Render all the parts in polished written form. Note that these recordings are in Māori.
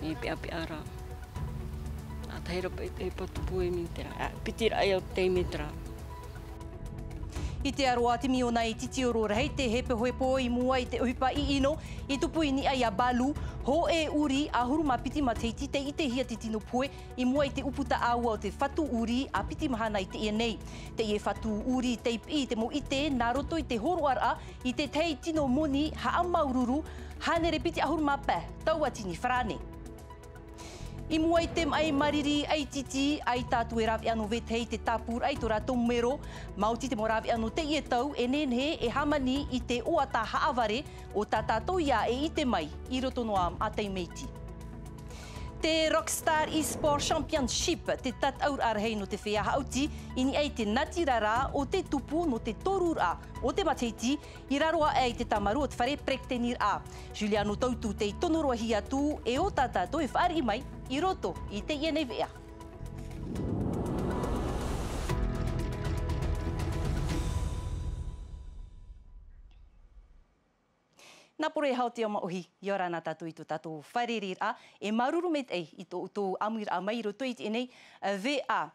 I pe ara. Ataira e patupu e mintera. Pitira ai au te mitra. I te aroa te miona i titi oro rei te hepe hoepo I mua I te uhipa I ino I tupu ini ai a balu ho e uri a huru ma piti ma teiti te I te hia te tino poe I mua I te uputa aua o te whatu uri a piti mahana I te ia nei. Te ie whatu uri te I te mo I te nā roto I te horo ara I te tei tino moni haa maururu hanere piti a huru ma pē taua tini wharane. I mua I te mai mariri ai titi ai tātu e rawi anu vetei te tāpur ai tō rātou mero mauti te mo rawi anu te ie tau e nenhe e hamani I te oata haaware o tā tātou ia e I te mai I roto noa a tei meiti. Te Rockstar eSport Championship te tat aur arhei no te whea hauti ini ai te natirara o te tupu no te torura o te mateiti I raroa ai te tamaru o te whare prektenir a. Juliano Tautu te tonoroa hi atu e o tātātou e whaari mai I roto I te ia nei vea. Nā pore hao te oma ohi, I ora nā tātou I tō tātou wharerir a, e maruru me te I tō amir a mai roto I te enei vea.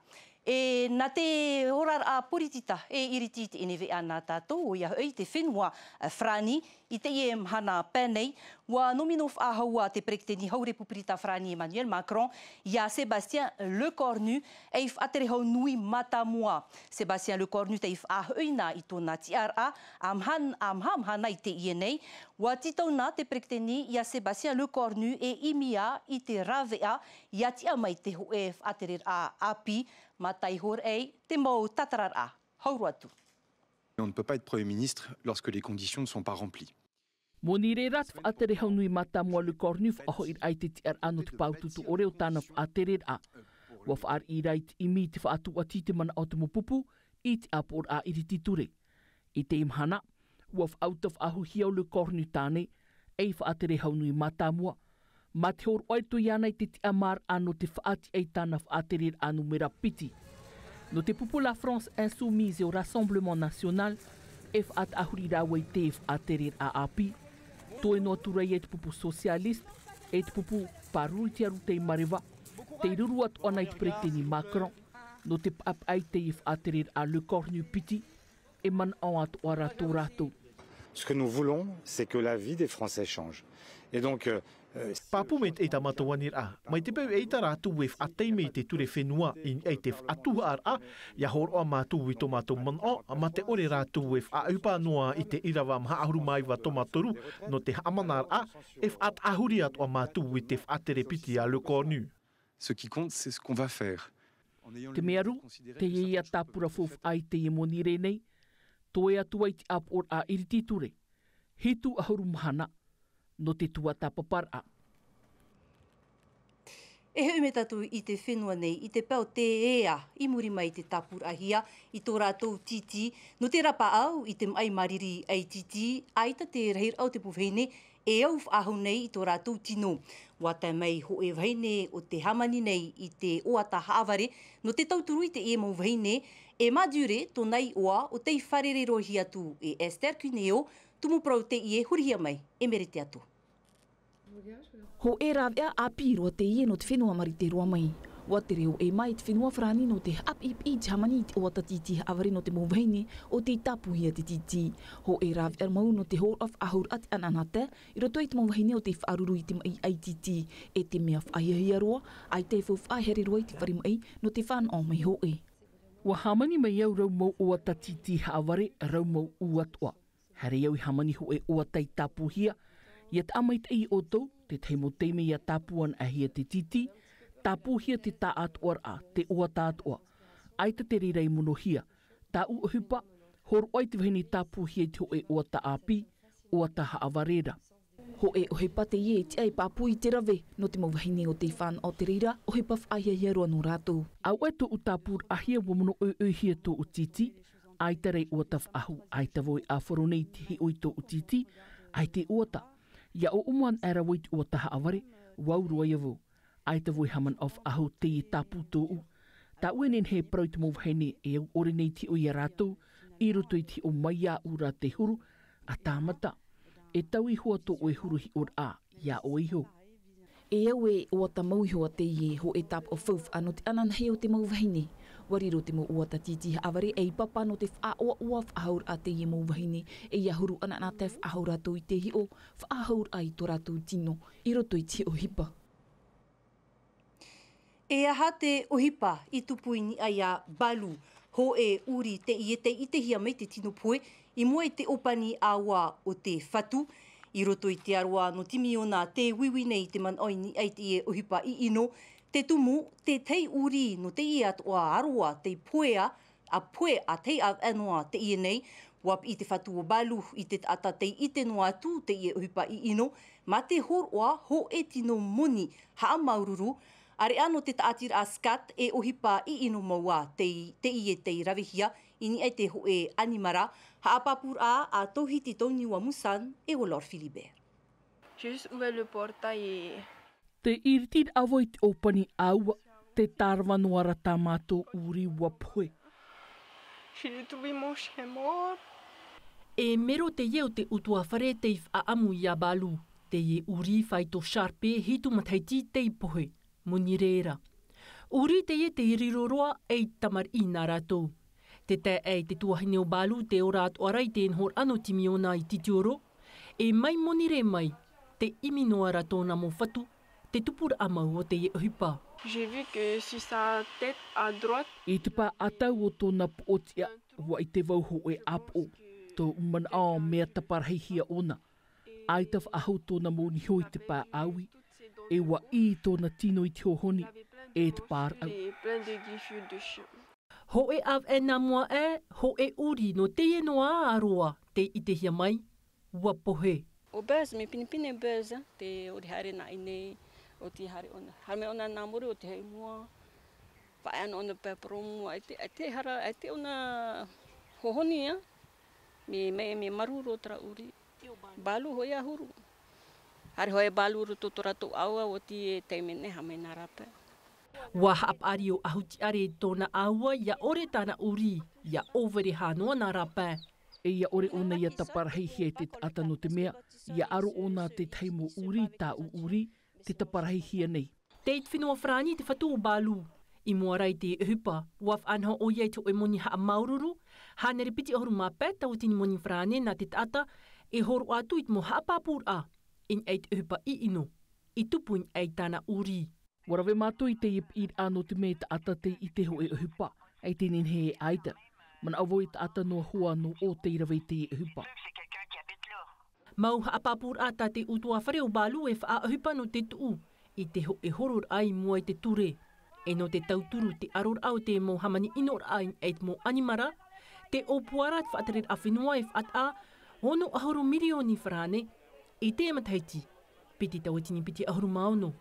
E nā te horar a poritita e iriti te ene vea nā tātou o ia hoi te whenua Frani I te ie mhana pēnei wa nominof a haua te prekteni haure pupirita Frani Emmanuel Macron ia Sébastien Lecornu e if atere hau nui mata mua. Sébastien Lecornu te if a hoina I tōna tiara amham hana I te ie nei wa titau nā te prekteni ia Sébastien Lecornu e imia I te ravea ia tia mai te ho e atere a api matai hor ei te mau tatarar a. Hauru atu. On ne peut pas être Premier ministre lorsque les conditions ne sont pas remplies. Moni re rat whaatere haunui mata mua Lecornu whaho I ai te tiar anu te paututu o reo tāna whaatere a. Wa whaar I reit I mi te whaatu ati te mana o te mopupu I te apor a iriti ture. I te imhana, wa whaauta whaahu hiau Lecornu tāne ei whaatere haunui mata mua. Ma te hor oitu ianai te te amar anu te whaati ei tāna whaatere anu mera piti. No te pupu la France insoumise au Rassemblement National, e whaat ahuri rāwei te whaatere a api, toe no aturei e te pupu socialiste, e te pupu paruri te aru te marewa, te ruru atu ana I te preteni Macron, no te pap ai te whaatere a Lecornu piti, e man au atu a rato rato. Ce que nous voulons, c'est que la vie des Français change. Et donc, Papumet e tamatoanir a, mai te peu e ta rātu e whatei me te ture whenua in e te whatuha ar a, ia hor o mātu I tomato man o, ma te ore rātu e whaupa noa I te irawa mha ahuru mai wa tomatoru, no te hamanar a, e what ahuri at o mātu I te whatere piti a Lecornu. Ce qui compte, c'est ce qu'on va faire. Te mearu, te ia tāpura fof ai te ie moni renei, toe atu ai te apor a iriti ture, hitu ahuru mahana, no te tua tapapara. E heu me tatu I te whenua nei, I te pau te ea, I muri mai te tapurahia, I tō rātou titi, no te rapa au I te mai mariri ai titi, aita te rahir au te puwhene, e au whaahu nei I tō rātou tino. Wata mai ho e whaine o te hamani nei I te oata haaware, no te tauturu I te e mau whaine, e madure tō nei oa o te wharere rohi atu e Esther Cuneo, tumu prau te ie hurihia mai, e merete atu. Ho e rawea a piro te ie no te whenua mari te roa mai. Wa te reo e mai te whenua Frani no te hap I te hamani te oata titi aware no te mauwaine o te tapuhia te titi. Ho e rawea mau no te hor of ahur ati ananate I roto I te mauwaine o te whaaruru I te mai ai titi. E te mea whaihia roa, ai te whahere roa I te whare mai no te whan o mai ho e. Wa hamani mai au rau mau oata titi aware rau mau uatua. Hare au I hamani ho e oata I tapuhia, ia te amait ei o tau, te teimo teime ia tapuan ahia te titi, tapuhia te tā atuar a, te ua tā atua. Aita te rirei monohia, tā uohupa, hor oi te wahini tapuhia te ho e ua ta api, ua ta haawarera. Ho e ohepa te ie te ai papui te rave, no te mawahine o te whan o te reira, ohepa whaia hiaroa no rātou. Au e tō utapur ahia wamono hia tō utiti, aita rei ua ta whahu, aita voi a wharonei te hi oi tō utiti, ai te uata. Ia o umuan era woi te ua taha aware, wau roa iawo. Aita voi haman of aho te I tapu tō u. Ta uenen he prau te mawhene e au ore nei te o ia rātou, I roto I te o mai a ura te huru, a tāmata. E tau I hoa tō o e huru hi or a, ia o iho. E au e uata mauihoa te ie ho e tap o fauf ano te anan heo te mauvahine. Wariro te mo uata titi awari e papa no te wha ua whahaur a te ie mauvahine e iahuru ana na te whahaur atu i te hio whahaur ai to ratu tino i roto i te ohipa. E aha te ohipa i tupuini ai a balu ho e uri te i te hia mai te tino poe i mua i te opani awa o te whatu i roto i te aroa no timi ona te wiwi nei te man oini ai te e ohipa i ino te tumu te tei uri no te i atoa aroa te poea a tei a anoa te i nei wap i te whatu o balu i te ata te i te noa atu te i e ohipa i ino ma te horoa ho e tino moni haa maururu are ano te taatir a skat e ohipa i ino maua te i e te ravihia ini ai te ho e animara haapapur a tohiti toni wa musan e o Lord Philibert. J'ai juste ouvert le portail et... Te iritir avoi te opani aua te tarwanuara tamato uri wapoe. J'ai trouvé mon chien mort. E mero te ieo te utua whare te a amu i a balu. Te ie uri whai to sharpe hitu mataiti te ipohe. Muni reira. Uri te ie te iriroroa e tamar i nā rātou. Te te e te tuahine o balu te ora atu arai te enhor ano timi ona i titioro. E mai moni re mai. Te imi noa rato na mo whatu. Te tupura amau o te ie ohipa. J'ai vu que sur sa tête à droite... I te pā atau o tōna pootia wa i te vauho e apo. Tō umana ao mea taparahihia ona. Ai ta whaahau tōna mōni hoi te pā aui. E wa i tōna tino i te hohoni e te pār au. Ho e av e nā mua e, ho e uri no te e noa aroa te i te hia mai. Wapohe. O bēs, me pinipine bēs, te ori hare na inei, o te hare ona. Hare me ona nā mori o te hei mua, whae ana ona pēparomu, ai te ona hohoni, me maruro tara uri. Balu hoi a huru. Hare hoi balu uru to rato aua o te teimene hame nā rape. Waha ap ari o ahuti are tōna aua, ia ore tāna uri, ia overe hānoa nā rape. E ia ore ona ia taparahihia te ata no te mea, ia aro ona te teimo uri tā uri, te taparahihia nei. Te it whenua whrani te whatu o balu. I mua rai te hupa, waf anha o iei to e moni haa maururu, hānere piti ohoru mā pēta o tini moni whrani nā te tata, e horu atu it mo haa pāpūr a, in eit hupa i ino, i tupuin ei tāna uri. Warawe mātou i te ip ir anō te me te ata te i te ho e hupa, ei te ninhe e aita. Mana avoi te ata noa hua no o te irawe te e hupa. Mau haa pāpūr a tā te utua whare o balu e wha hupa no te tuu, i te ho e horor ai mua i te ture. E no te tauturu te aror au te mo hamani inor ai eit mo animara, te opuara te whaatarer a whenua e whaata hono ahoro milioni whrane, i te mataiti, piti tawatini piti ahoro maono.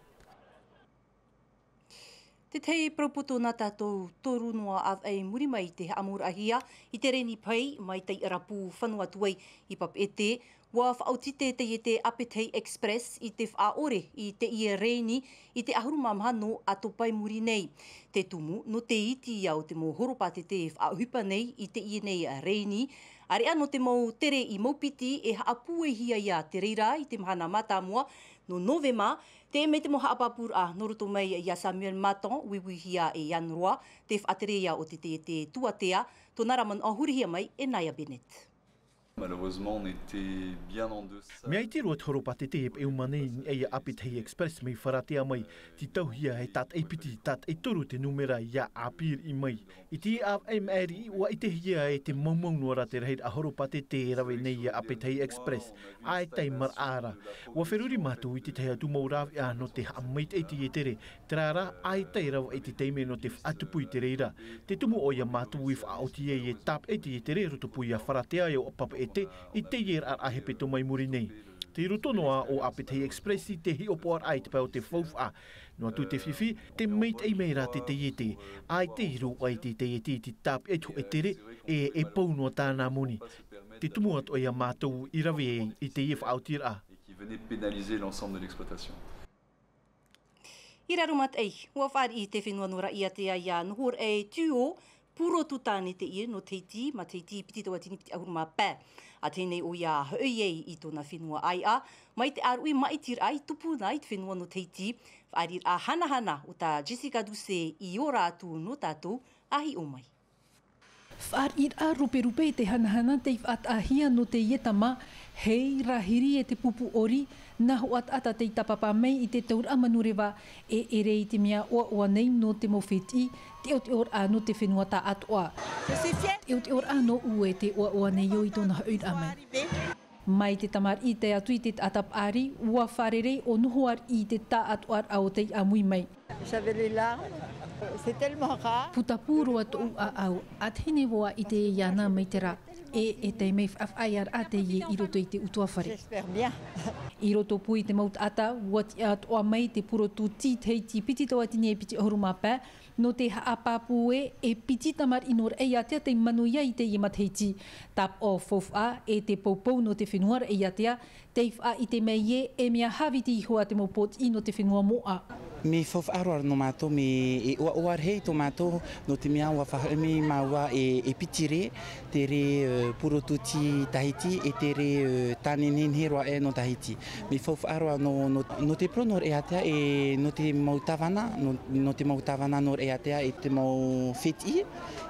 Te tei propoto nā tātou toru noa av ei muri mai te amur ahia, i te reni pai mai tei rapu whanua tuai i pap e te, wa whaotite te i te Apetei Express i te whaore i te i reini i te ahuruma mahano atopa muri nei. Te tumu no te iti au te mo horopate te whaohipa nei i te i nei reini, are ano te mau tere i maupiti e haapue hia ia te reira i te mahana matamua no novema, te me te mo haapapur a noroto mai i a Samuel Maton, wiwi hia e Janroa, te whaaterea o te tuatea, to naraman a hurihia mai e Naya Bennett. Malheureusement, on était bien en deçà. Mea i te rua te horopate te e umanei e a Apetei Express mei wharatea mai, ti tauhia e tat e piti, tat e toru te numera ia apir i mai. I te a MRI wa i te hia e te maumaunuara te reid a horopate te rawe nei a Apetei Express, a e tei mar ara. Wa wheruri mātou i te tei atu maurawi a no te hamait e te e tere, te rara a e tei rawa e te teime no te whaatupui te reira. Te tumu o ia mātou i whaoti e tap e te tere rotopui a wharatea e o papa i te ier ar ahepe to mai muri nei. Te roto noa o Apetei Express i te hi opo ar ai te pao te whauwha a. Noa tu te whiwhi, te meit ei meira te iete. Ai te hiru ai te iete i te tap e tu e tere e pou noa tāna moni. Te tumu atu ai a mātou i rawe i te ie whaotir a. Et qui venait pénaliser l'ensemble de l'exploitation. I rarumat ei, ua whaari i te whenua nora ia te aia nuhor e tuo, puro tu tāne te ie no teiti, ma teiti piti taua tini piti ahuru mā pē. A tēnei o ia hauiei I tōna whenua ai a, mai te arui mai tir ai tupu nai te whenua no teiti, whaarir a hana o tā Jessica Duse I o rātu no tātou ahi o mai. Whaarir a rupe te hanahana te whaatahia no te ietama, hei rahiri te pupu ori, na hoat ata te tapapa mei I te taura manurewa e ere I te mea oa nei no te mowheti, te o te ora no te whenua tā atoa. Te o te ora no ue te oa nei o I tōna haura mai. Mai te tamar I te atu I te atap ari, ua wharere o nuhoar I te tā atoar au te amui mai. J'avais les larmes, c'est tellement rare. Putapuro atu a au, athene woa I te iana mai te rā. E te mei whawhaiar a te ie I roto I te utuawhare. J'espère bien. I roto pui te maut ata, wati atoa mai te puro tu teiti piti tawa tini e piti ahuru mapē, no te haapapu e piti tamar inor e atea te manu ia I te I mateiti. Tap o fofa e te poupou no te whenuara e atea, te wha I te mei e mea haviti I hoa te mopot I no te whenua moa. Me fof aroar no mato me e oar hei to mato no te mea wa whahemi maua e pitire te re puro tuti Tahiti e te re tānen heroa e no Tahiti. Me fof aroar no te pronor e atea e no te mautavana nor e atea e te mau wheti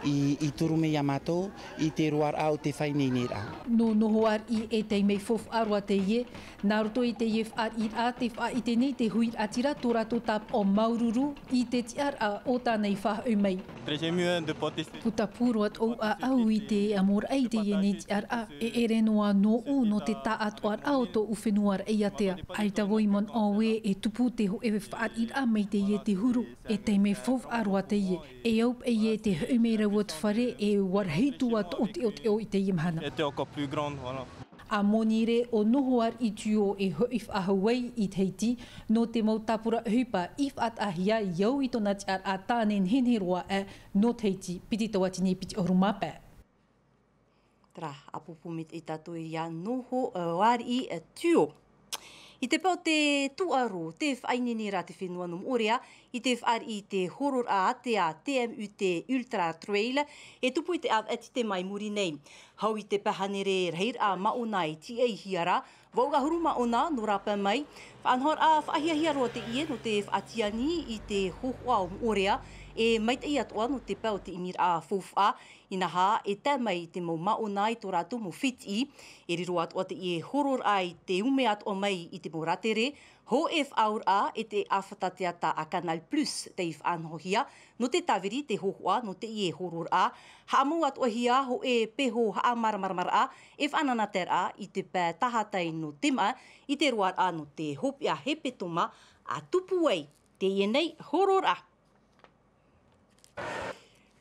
I turu me Yamato I te roar au te whainei nera. No nohoar I e te mei fof aroa te ie, nā roto I te ie whaar I a te wha I te nei te huir atira tō rato tap o maururu I te tiar a o tānei whahau mai. Putapuro at o a au I te amor ai te ie nei tiar a e ere noa no u no te tā atoar au tō uwhenuar e atea. Ai ta woimon o e tupu te ho e whaar I a mei te ie te huru e te mei fof aroa te ie. E aup e ie te hau mei rawat whare e warheitua o te o I te imhana. A monire o nohoar I tuo e hoif a Hawaii I teiti, no te mautapura hupa if at ahia iau I tōna tiar a tānen henheroa e no teiti piti tawatini piti orumapē. Tra, apupu mit I tātou ia noho wari I tuo. I te pau te tuaro, te whainini rā te whenua no Morea, I te whaari te horor a te a TMU te Ultra Trail, e tupu I te av ati te mai muri nei. Hau I te pahanere reir a maonai ti ei hiara, wauga huru maona no rapa mai, whaanhor a whahiahia roa te ie no te whaatiani I te hohoa o Morea, e mai te iatoa no te pau te imir a fofa, ina ha e te mai te mau maonai tō rātou mo whiti, e riro atoa te ie horor ai te ume atoa mai I te moratere, ho e whaur a e te awhatatea ta a Canal Plus te I whaanhohia, no te tawiri te hohoa no te ie horor a, haamu atoa hia ho e peho haa maramaramar a, e whananater a I te pē tahatai no tema, I te roar a no te hopi a hepetoma, a tupu ei, te ienei horor a.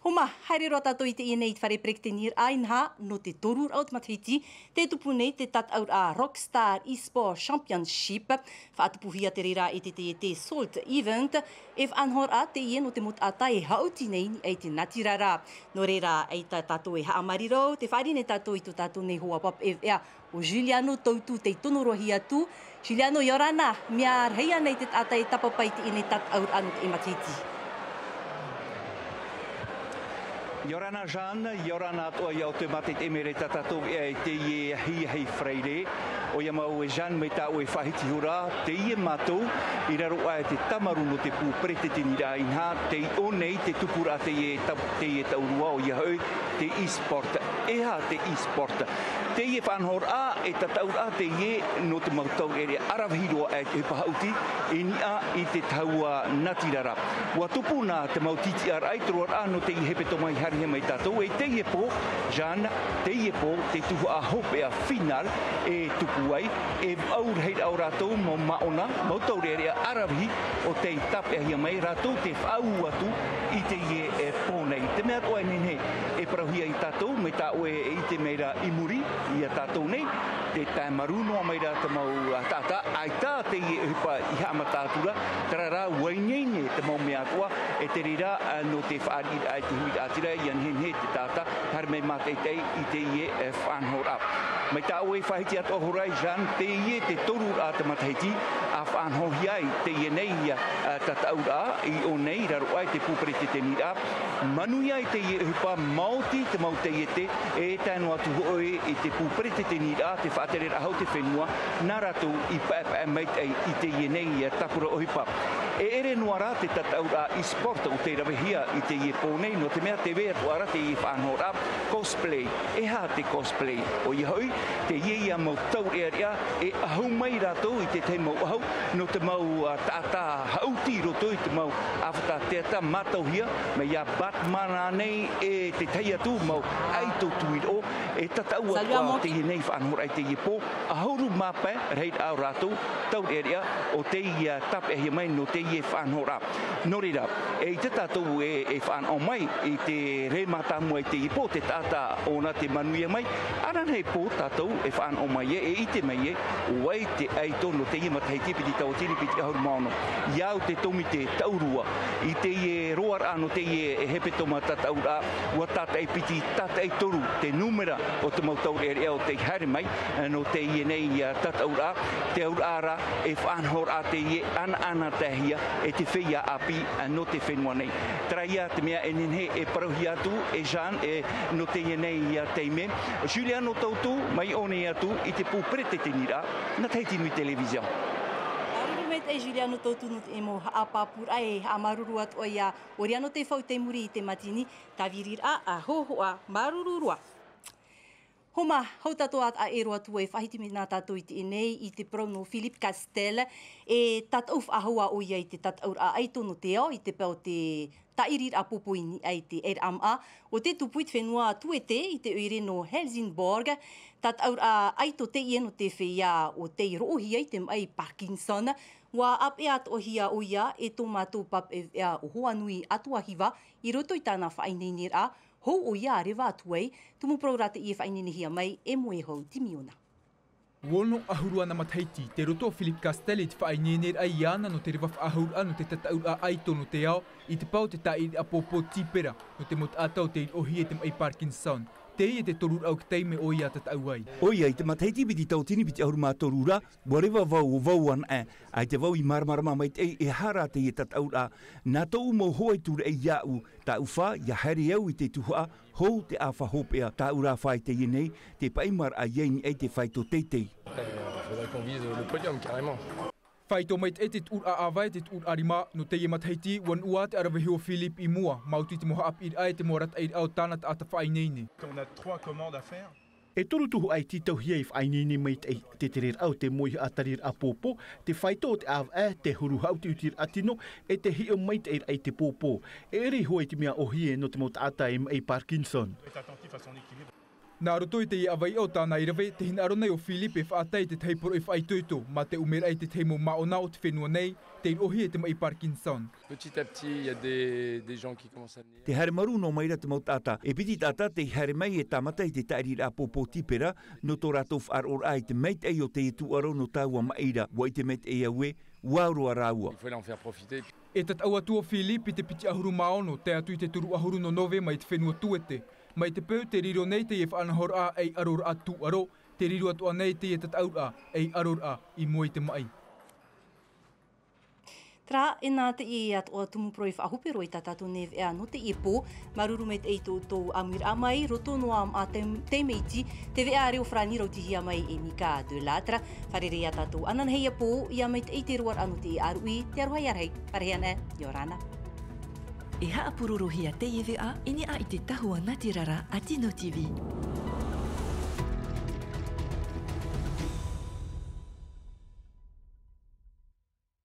Homa, haere roa tātou I te ienei whare prektenir ainha no te torur au te matahiti, te tupu nei te tataur a Rockstar eSport Championship, whaatupuhia te reira I te Salt Event, e whanhor a te ie no te mot ata e hauti nei ni ei te natirara. No reira ei tātou e haamariro, te whaerine tātou I tō tātou nei hoa pap ea o Juliano tautu te tonorohi atu. Juliano, Yorana, mea reia nei te tata e tapapai te ienei tataur anu te matahiti. Yorana Jean, Yorana atoa iau te mate te mere tatatou e te ie hei freire. O ia mau e Jean me tau e whahiti hura, te ie matou, I raro a te tamaru no te pū prete tini rā inha, te I o nei te tupura te ie taurua o ia hoi, te e-sport. Eha te e-sport. Te ie whanhor a e tataur a te ie no te mautau ere arawhiroa e te pahauti, e ni a I te taua natirara. Ua tupu nā te mautiti ar aitroar a no te I hepeto mai harihe mai tātou, e te ie po, Jean, te ie po, te tuhu a hope a final, e tupu ai, e aur hei au rātou mo maona, mautau ere arawhi o te tape hia mai rātou te whau atu I te ie e pōnei. Te mea toa nene, e parahia I tātou, me tā oe I te meira imuri, I a tātou nei, te tai maruno meira te mau tāta, ai tā te I hupa I hama tātura, tarara wainene te mau mea toa, e te rira no te whaari ai te hui atira, I anhenhe te tāta, har me mate tei I te ie e whanhora. Mai tā oe whahiti ato horai jan, te ie te toru a te matahiti, a whanhohi ai te ie nei tataura I o nei raro ai te pūperete te mira, manui ai te ie hupa Māoti te mau te ie te, e tānu atu hoi I te pūperete te mira, te whaatere rahau te whenua, nā ratu I paepae mait ai I te ie nei tapura o hipa. E ere nuara te tataura I sport o te rawehia I te ie pōnei, no te mea te wea tuara te ie whanhora, cosplay, e ha te cosplay, o I hoi, te ie ia mau tau rea, e ahau mai rātou I te te mau ahau, no te mau tātā hauti roto I te mau awhata teata mātauhia, me ia Batmana nei e te teiatu mau aito tuiro, e tataua kua te ie nei whanhora I te ie pō, ahauru māpai reit au rātou, tau rea, o te ia tap e mai no te ie whanhora. No rira, e I te tātou e whanau mai I te re mātamu I te ie pō, te tātā ona te manuia mai, aran hei pō tātou e whanau mai e I te mai e, wai te aito no te ie matahiti piti tau tiri piti ahuru maono. Iau te tomi te taurua, I te ie roar ano te ie e hepe toma tataura, ua tata e piti tata e toru, te numera o te mau taure ere o te haere mai, no te ie nei tataura, te aurara e whanhora te ie ana tahia e te whia api no te whenua nei. Traia te mea e nenhe e parauhi atu, e Jean, e no te ie nei teime. Juliano tautu, mai one atu, I te pūperete te nira, na teiti nui televizion. Arurumeit e Juliano tautu no te emo haapapura e hamaruru atu o ia, oriano te whau te muri I te matini, tawirir a hohoa marururua. Homa, hau tato at a ero atu e whahiti me nā tātou I te enei I te prono Philippe Castel e tatau whahua o ia I te tatau a aito no te ao I te peo te tairir a popoini ai te RMA o te tupuit whenua tuete I te oire no Helsingborg tatau a aito te ia no te whia o te rohia I te mai Parkinson wa ape at o hia o ia e tō mātou pap e o hoanui atua hiva I roto I tāna whaineinir a hou o ia rewa atuei, tumu prorate I e whainenehia mai e moe hou timiona. Wono ahurua na mataiti, te roto Philippe Castel I te whainenehir ai iana no te rewa whaahur anu te tataur a aito no te ao, I te pau te tai a popo tipera, no te mot atau te ohi e te mai Parkinson. Te I e te torur au ki teime o ia tatau ai. O ia, I te mataiti piti tautini piti ahuru mā torura, warewa vau an ai te vau I marmarama mai te e hara te I e tataur a, nā tau mo hoi ture e iau, ta uwha, ia haere au I te tuhua, hou te a whahopea, ta ura whai te ienei, te paimar a ieni ei te whai to teitei. Faudrait qu'on vise le podium, carrément. Whaito mai te tur a awai te tur arima no te mataiti wan ua te arawehi o Philippe I mua, mauti te moha api ai te morat ai au tāna ta ata whainene. On a 3 commandes à faire. E toru tuhu ai titau hia I whainene mai te terer au te moi atarir a popo, te whaito te awa te huru hau te utir atino, e te hio mai te ai te popo. E ere hoi te mea ohie no te mota ata e mai Parkinson. Nā roto I te I awai au tāna I rawe, te hina arona o Philippe e whaatai te teiporo e whaitoito, ma te umera ai te teimo maona o te whenua nei, te ohi e te mai Parkinson. Petit à petit, il y a des gens qui commencent à venir. Te haere maru no mai te mau tata, e piti tata te haere mai e tamata I te tairi a popo tipera, no tō rātou whaaror ai te meit ei o te tu aro no tāua maira, wa I te meit ei aue, waurua rāua. Il faut en faire profiter. E tatau atua Philippe I te piti ahuru maono, te atu I te turu ahuru no nove mai te whenua tuete. Mai te peu te riro nei te e whanahor a ei aror a tu aro, te riro atua nei te e tatau a ei aror a I moe te mai. Tra e nā te I at o tumu proi whahupero I tatato neve ea no te I po, maruru me te eito tō amir amai, roto no am a te meiti, te vea reo whrani rau tihia mai e Mika de Latra, wharere a tato anan hei a po, ia mai te eite roar anu te arui, te aruhai arhei, pareana, Yorana. E haapururu hia te iwe a, ini a I te tahua Natirara a Tino TV.